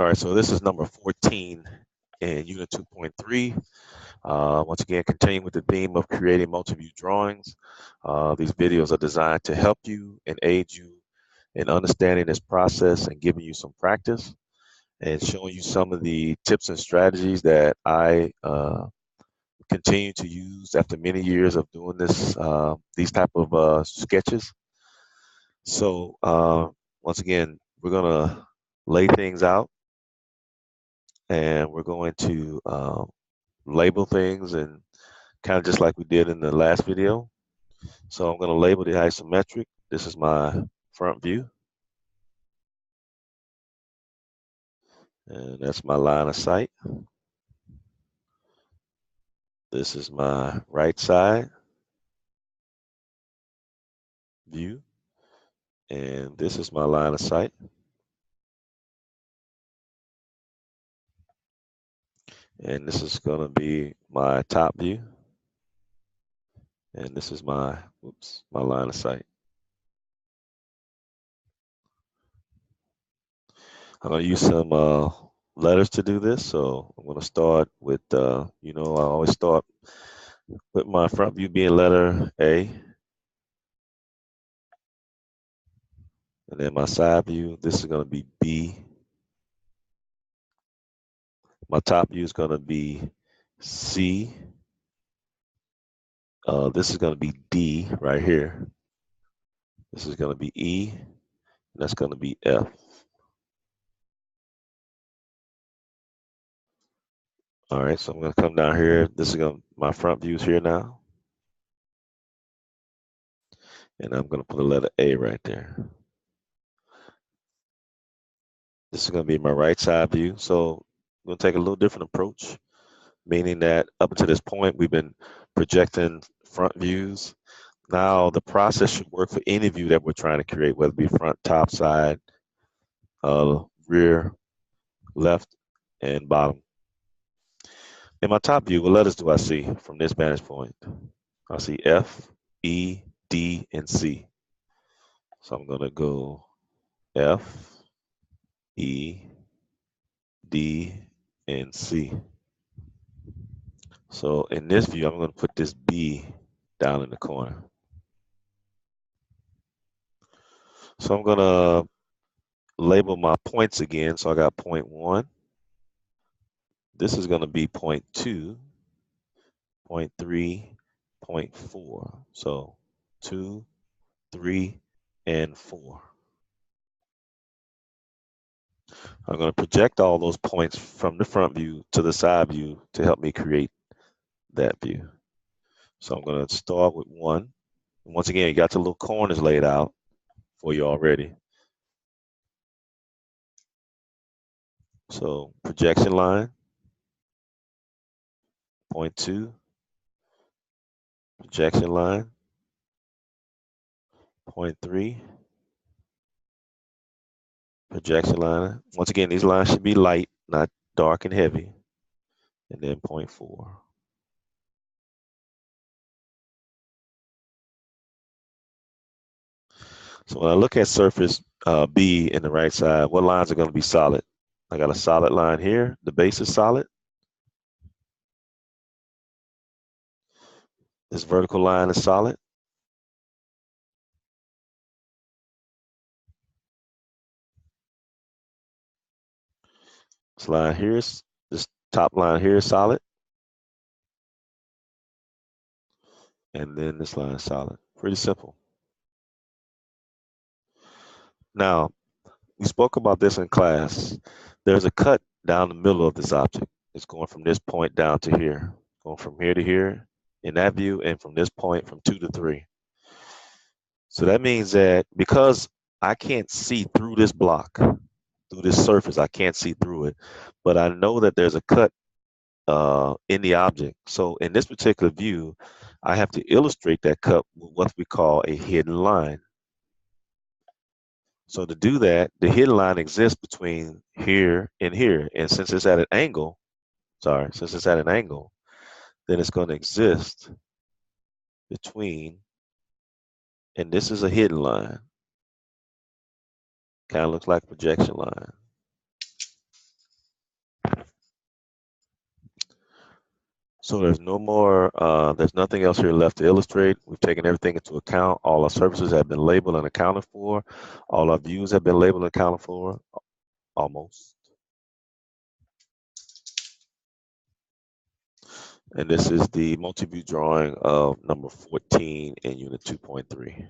All right, so this is number 14 in Unit 2.3. Once again, continuing with the theme of creating multi-view drawings. These videos are designed to help you and aid you in understanding this process and giving you some practice and showing you some of the tips and strategies that I continue to use after many years of doing this, these type of sketches. So once again, we're gonna lay things out and we're going to label things and kind of just like we did in the last video. So I'm going to label the isometric. This is my front view. And that's my line of sight. This is my right side view. And this is my line of sight. And this is going to be my top view. And this is my line of sight. I'm going to use some letters to do this. So I'm going to start with, I always start with my front view being letter A. And then my side view, this is going to be B. My top view is going to be C. This is going to be D right here. This is going to be E. And that's going to be F. All right, so I'm going to come down here. This is going to, my front view is here now. And I'm going to put a letter A right there. This is going to be my right side view. So I'm going to take a little different approach, meaning that up until this point, we've been projecting front views. Now the process should work for any view that we're trying to create, whether it be front, top, side, rear, left, and bottom. In my top view, what letters do I see from this vantage point? I see F, E, D, and C. So I'm going to go F, E, D, and C. So in this view, I'm going to put this B down in the corner. So I'm going to label my points again. So I got point 1. This is going to be point 2, point 3, point 4. So 2, 3, and 4. I'm going to project all those points from the front view to the side view to help me create that view. So I'm going to start with 1. Once again, you got the little corners laid out for you already. So projection line, point 2, projection line, point 3, projection line. Once again, these lines should be light, not dark and heavy. And then point 4. So when I look at surface B in the right side, what lines are going to be solid? I got a solid line here. The base is solid. This vertical line is solid. This line here is, this top line here is solid. And then this line is solid. Pretty simple. Now, we spoke about this in class. There's a cut down the middle of this object. It's going from this point down to here, going from here to here in that view, and from this point from 2 to 3. So that means that because I can't see through this block, through this surface, I can't see through it, but I know that there's a cut in the object. So in this particular view, I have to illustrate that cut with what we call a hidden line. So to do that, the hidden line exists between here and here. And since it's at an angle, then it's going to exist between, and this is a hidden line. Kind of looks like a projection line. So there's no more, there's nothing else here left to illustrate. We've taken everything into account. All our services have been labeled and accounted for. All our views have been labeled and accounted for, almost. And this is the multi-view drawing of number 14 in unit 2.3.